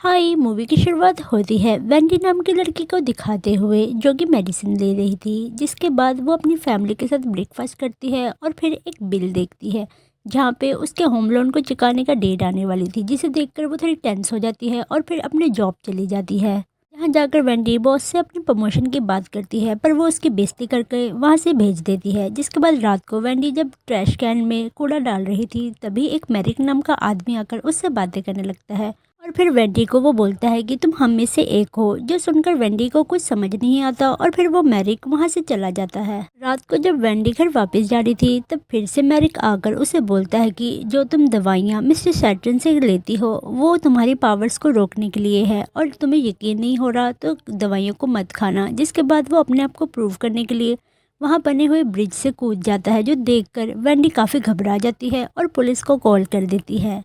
हाय movie की शुरुआत होती है वेंडी नाम की लड़की को दिखाते हुए जो कि मेडिसिन ले रही थी, जिसके बाद वो अपनी फैमिली के साथ ब्रेकफास्ट करती है और फिर एक बिल देखती है जहाँ पे उसके होम लोन को चुकाने का डेट आने वाली थी, जिसे देखकर वो थोड़ी टेंस हो जाती है और फिर अपने जॉब चली जाती है। यहाँ जाकर वेंडी बॉस से अपनी प्रमोशन की बात करती है, पर वो उसकी बेइज्जती करके वहाँ से भेज देती है। जिसके बाद रात को वेंडी जब ट्रैश कैन में कूड़ा डाल रही थी, तभी एक मैरिक नाम का आदमी आकर उससे बातें करने लगता है और फिर वेंडी को वो बोलता है कि तुम हम में से एक हो। जो सुनकर वेंडी को कुछ समझ नहीं आता और फिर वो मैरिक वहाँ से चला जाता है। रात को जब वेंडी घर वापस जा रही थी, तब फिर से मैरिक आकर उसे बोलता है कि जो तुम दवाइयाँ मिस्टर सैटर्न से लेती हो वो तुम्हारी पावर्स को रोकने के लिए है, और तुम्हें यकीन नहीं हो रहा तो दवाइयों को मत खाना। जिसके बाद वो अपने आप को प्रूव करने के लिए वहाँ बने हुए ब्रिज से कूद जाता है, जो देखकर वेंडी काफ़ी घबरा जाती है और पुलिस को कॉल कर देती है।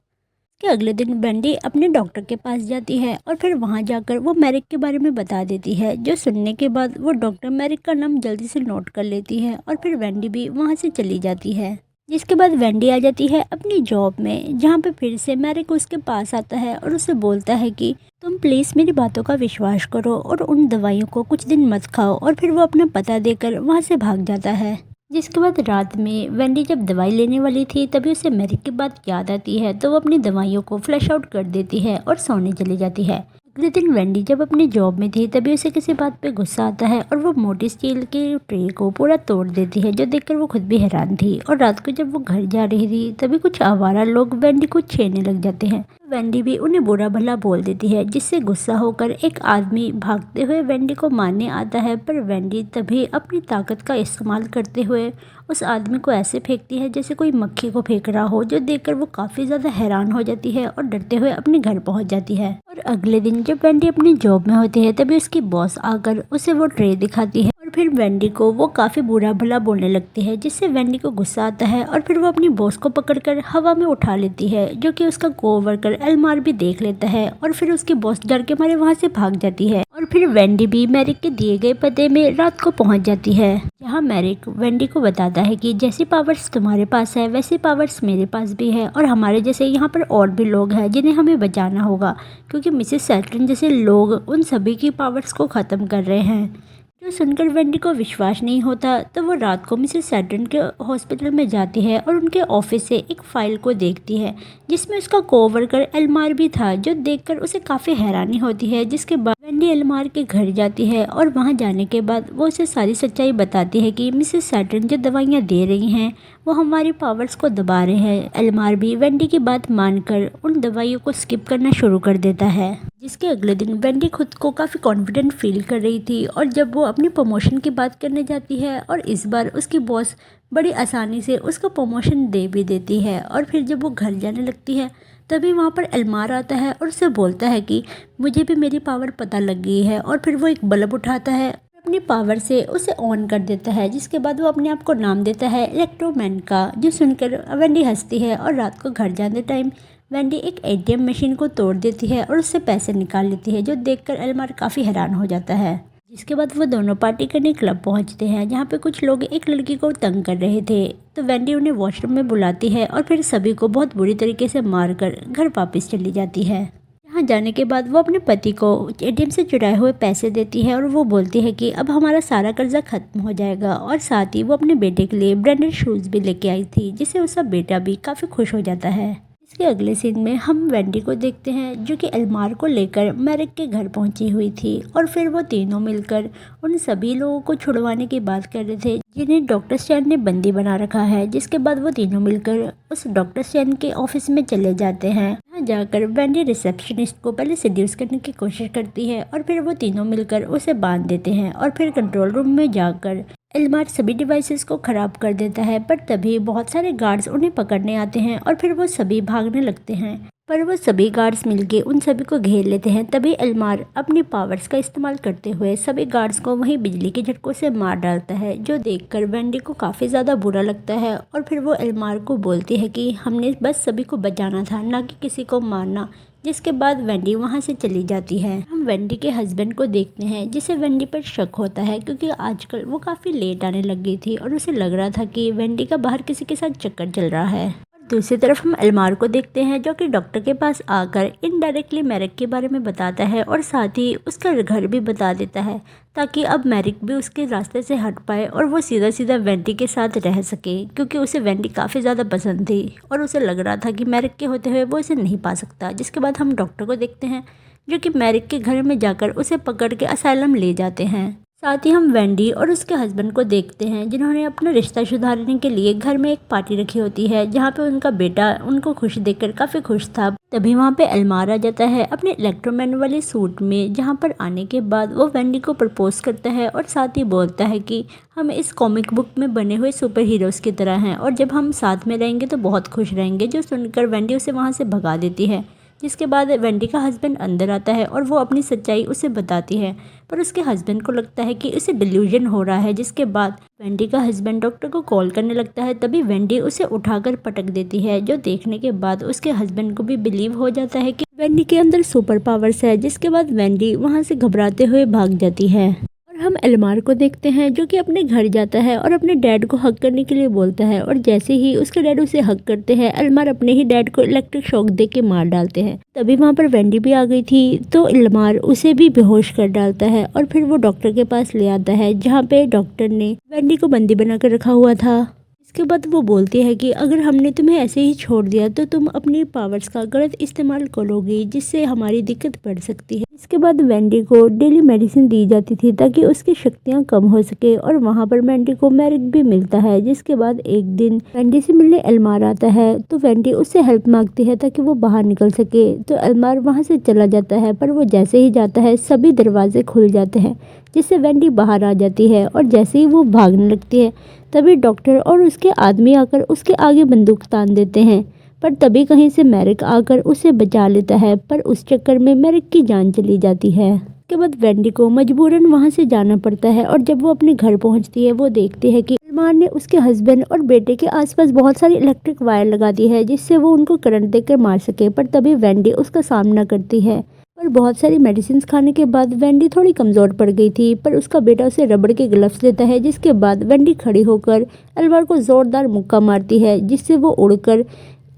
कि अगले दिन वेंडी अपने डॉक्टर के पास जाती है और फिर वहां जाकर वो मैरिक के बारे में बता देती है, जो सुनने के बाद वो डॉक्टर मैरिक का नाम जल्दी से नोट कर लेती है और फिर वेंडी भी वहां से चली जाती है। जिसके बाद वेंडी आ जाती है अपनी जॉब में, जहाँ पे फिर से मैरिक उसके पास आता है और उसे बोलता है कि तुम प्लीज़ मेरी बातों का विश्वास करो और उन दवाइयों को कुछ दिन मत खाओ, और फिर वो अपना पता देकर वहाँ से भाग जाता है। जिसके बाद रात में वेंडी जब दवाई लेने वाली थी, तभी उसे मैरिक की बात याद आती है, तो वो अपनी दवाइयों को फ्लैश आउट कर देती है और सोने चली जाती है। अगले दिन वेंडी जब अपनी जॉब में थी, तभी उसे किसी बात पे गुस्सा आता है और वो मोटी स्टील के ट्रे को पूरा तोड़ देती है, जो देखकर वो खुद भी हैरान थी। और रात को जब वो घर जा रही थी, तभी कुछ आवारा लोग वेंडी को छेड़ने लग जाते हैं। वेंडी भी उन्हें बुरा भला बोल देती है, जिससे गुस्सा होकर एक आदमी भागते हुए वेंडी को मारने आता है, पर वेंडी तभी अपनी ताकत का इस्तेमाल करते हुए उस आदमी को ऐसे फेंकती है जैसे कोई मक्खी को फेंक रहा हो, जो देखकर वो काफ़ी ज़्यादा हैरान हो जाती है और डरते हुए अपने घर पहुंच जाती है। और अगले दिन जब वेंडी अपनी जॉब में होती है, तभी उसकी बॉस आकर उसे वो ट्रे दिखाती है और फिर वेंडी को वो काफ़ी बुरा भला बोलने लगती है, जिससे वेंडी को गुस्सा आता है और फिर वो अपनी बॉस को पकड़कर हवा में उठा लेती है, जो कि उसका कोवर्कर एल्मार भी देख लेता है और फिर उसकी बॉस डर के मारे वहाँ से भाग जाती है। और फिर वेंडी भी मैरिक के दिए गए पते में रात को पहुँच जाती है, जहाँ मैरिक वेंडी को बताता है कि जैसी पावर्स तुम्हारे पास है वैसी पावर्स मेरे पास भी है, और हमारे जैसे यहाँ पर और भी लोग हैं जिन्हें हमें बचाना होगा, क्योंकि मिसेस सैटर्न जैसे लोग उन सभी की पावर्स को ख़त्म कर रहे हैं। जो सुनकर वेंडी को विश्वास नहीं होता, तो वो रात को मिसेस सैटर्न के हॉस्पिटल में जाती है और उनके ऑफिस से एक फाइल को देखती है, जिसमें उसका कोवर्कर एल्मार भी था, जो देखकर उसे काफ़ी हैरानी होती है। जिसके बाद वेंडी एल्मार के घर जाती है और वहां जाने के बाद वो उसे सारी सच्चाई बताती है कि मिसेस सैटर्न जो दवाइयाँ दे रही हैं वो हमारी पावर्स को दबा रहे हैं। एल्मार भी वेंडी की बात मानकर उन दवाइयों को स्किप करना शुरू कर देता है। जिसके अगले दिन वेंडी खुद को काफ़ी कॉन्फिडेंट फील कर रही थी, और जब वो अपनी प्रमोशन की बात करने जाती है और इस बार उसकी बॉस बड़ी आसानी से उसको प्रमोशन दे भी देती है। और फिर जब वो घर जाने लगती है, तभी वहाँ पर एल्मार आता है और उससे बोलता है कि मुझे भी मेरी पावर पता लग गई है, और फिर वो एक बल्ब उठाता है अपनी पावर से उसे ऑन कर देता है। जिसके बाद वो अपने आप को नाम देता है इलेक्ट्रोमैन का, जो सुनकर वेंडी हंसती है। और रात को घर जाने टाइम वेंडी एक एटीएम मशीन को तोड़ देती है और उससे पैसे निकाल लेती है, जो देखकर एल्मार काफ़ी हैरान हो जाता है। जिसके बाद वो दोनों पार्टी करने क्लब पहुंचते हैं, जहाँ पे कुछ लोग एक लड़की को तंग कर रहे थे, तो वेंडी उन्हें वॉशरूम में बुलाती है और फिर सभी को बहुत बुरी तरीके से मारकर घर वापस चली जाती है। यहाँ जाने के बाद वो अपने पति को एटीएम से चुराए हुए पैसे देती है और वो बोलती है कि अब हमारा सारा कर्जा खत्म हो जाएगा, और साथ ही वो अपने बेटे के लिए ब्रांडेड शूज़ भी लेके आई थी, जिससे उसका बेटा भी काफ़ी खुश हो जाता है। इसके अगले सीन में हम वेंडी को देखते हैं, जो कि एल्मार को लेकर मैरिक के घर पहुंची हुई थी, और फिर वो तीनों मिलकर उन सभी लोगों को छुड़वाने की बात कर रहे थे जिन्हें डॉक्टर स्टैन ने बंदी बना रखा है। जिसके बाद वो तीनों मिलकर उस डॉक्टर स्टैन के ऑफिस में चले जाते हैं। यहाँ जाकर वेंडी रिसेप्शनिस्ट को पहले सेड्यूस करने की कोशिश करती है, और फिर वो तीनों मिलकर उसे बांध देते हैं, और फिर कंट्रोल रूम में जाकर एल्मार सभी डिवाइसेस को ख़राब कर देता है। पर तभी बहुत सारे गार्ड्स उन्हें पकड़ने आते हैं और फिर वो सभी भागने लगते हैं, पर वो सभी गार्ड्स मिलके उन सभी को घेर लेते हैं। तभी एल्मार अपनी पावर्स का इस्तेमाल करते हुए सभी गार्ड्स को वहीं बिजली के झटकों से मार डालता है, जो देखकर वेंडी को काफ़ी ज़्यादा बुरा लगता है। और फिर वो एल्मार को बोलती है कि हमने बस सभी को बचाना था, ना कि किसी को मारना। जिसके बाद वेंडी वहाँ से चली जाती है। हम वेंडी के हस्बैंड को देखते हैं, जिसे वेंडी पर शक होता है, क्योंकि आजकल वो काफ़ी लेट आने लग गई थी और उसे लग रहा था कि वेंडी का बाहर किसी के साथ चक्कर चल रहा है। दूसरी तरफ हम एल्मार को देखते हैं जो कि डॉक्टर के पास आकर इनडायरेक्टली मैरिक के बारे में बताता है और साथ ही उसका घर भी बता देता है ताकि अब मैरिक भी उसके रास्ते से हट पाए और वो सीधा सीधा वेंडी के साथ रह सके, क्योंकि उसे वेंडी काफ़ी ज़्यादा पसंद थी और उसे लग रहा था कि मैरिक के होते हुए वो इसे नहीं पा सकता। जिसके बाद हम डॉक्टर को देखते हैं जो कि मैरिक के घर में जाकर उसे पकड़ के असाइलम ले जाते हैं। साथ ही हम वेंडी और उसके हस्बैंड को देखते हैं जिन्होंने अपना रिश्ता सुधारने के लिए घर में एक पार्टी रखी होती है जहाँ पे उनका बेटा उनको खुश देखकर काफ़ी खुश था। तभी वहाँ पे एल्मार आ जाता है अपने इलेक्ट्रोमैन वाले सूट में, जहाँ पर आने के बाद वो वेंडी को प्रपोज करता है और साथ ही बोलता है कि हम इस कॉमिक बुक में बने हुए सुपर हीरोज़ की तरह हैं और जब हम साथ में रहेंगे तो बहुत खुश रहेंगे। जो सुनकर वेंडी उसे वहाँ से भगा देती है। जिसके बाद वेंडी का हस्बैंड अंदर आता है और वो अपनी सच्चाई उसे बताती है, पर उसके हस्बैंड को लगता है कि उसे डिल्यूजन हो रहा है। जिसके बाद वेंडी का हस्बैंड डॉक्टर को कॉल करने लगता है, तभी वेंडी उसे उठाकर पटक देती है, जो देखने के बाद उसके हस्बैंड को भी बिलीव हो जाता है कि वेंडी के अंदर सुपर पावर्स है। जिसके बाद वेंडी वहाँ से घबराते हुए भाग जाती है। हम एल्मार को देखते हैं जो कि अपने घर जाता है और अपने डैड को हक करने के लिए बोलता है और जैसे ही उसके डैड उसे हक करते हैं एल्मार अपने ही डैड को इलेक्ट्रिक शॉक दे के मार डालते हैं। तभी वहाँ पर वेंडी भी आ गई थी तो एल्मार उसे भी बेहोश कर डालता है और फिर वो डॉक्टर के पास ले आता है जहाँ पे डॉक्टर ने वेंडी को बंदी बनाकर रखा हुआ था। इसके बाद वो बोलती है कि अगर हमने तुम्हें ऐसे ही छोड़ दिया तो तुम अपनी पावर्स का गलत इस्तेमाल करोगी जिससे हमारी दिक्कत बढ़ सकती है। इसके बाद वेंडी को डेली मेडिसिन दी जाती थी ताकि उसकी शक्तियाँ कम हो सके और वहाँ पर वेंडी को मैरिक भी मिलता है। जिसके बाद एक दिन वेंडी से मिलने एल्मार आता है तो वेंडी उससे हेल्प मांगती है ताकि वो बाहर निकल सके। तो एल्मार वहाँ से चला जाता है पर वो जैसे ही जाता है सभी दरवाजे खुल जाते हैं जिससे वेंडी बाहर आ जाती है और जैसे ही वो भागने लगती है तभी डॉक्टर और उसके आदमी आकर उसके आगे बंदूक तान देते हैं। पर तभी कहीं से मैरिक आकर उसे बचा लेता है, पर उस चक्कर में मैरिक की जान चली जाती है। उसके बाद वेंडी को मजबूरन वहां से जाना पड़ता है और जब वो अपने घर पहुंचती है वो देखती है कि एल्मार ने उसके हस्बैंड और बेटे के आसपास बहुत सारी इलेक्ट्रिक वायर लगा दी है जिससे वो उनको करंट देकर मार सके। पर तभी वेंडी उसका सामना करती है और बहुत सारी मेडिसिन खाने के बाद वेंडी थोड़ी कमज़ोर पड़ गई थी, पर उसका बेटा उसे रबड़ के ग्लव्स देता है। जिसके बाद वेंडी खड़ी होकर एल्मार को ज़ोरदार मुक्का मारती है जिससे वो उड़कर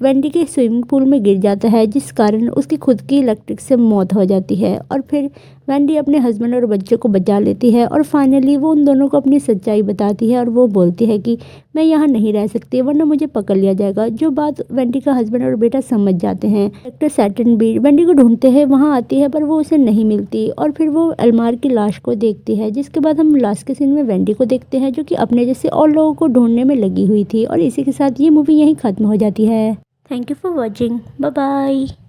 वेंडी के स्विमिंग पूल में गिर जाता है, जिस कारण उसकी खुद की इलेक्ट्रिक से मौत हो जाती है। और फिर वेंडी अपने हस्बैंड और बच्चे को बचा लेती है और फाइनली वो उन दोनों को अपनी सच्चाई बताती है और वो बोलती है कि मैं यहाँ नहीं रह सकती वरना मुझे पकड़ लिया जाएगा। जो बात वेंडी का हस्बैंड और बेटा समझ जाते हैं। डॉक्टर सैटन भी वेंडी को ढूंढते हैं, वहाँ आती है पर वो उसे नहीं मिलती और फिर वो एल्मार की लाश को देखती है। जिसके बाद हम लास्ट के सीन में वेंडी को देखते हैं जो कि अपने जैसे और लोगों को ढूंढने में लगी हुई थी। और इसी के साथ ये मूवी यहीं ख़त्म हो जाती है। Thank you for watching. Bye bye.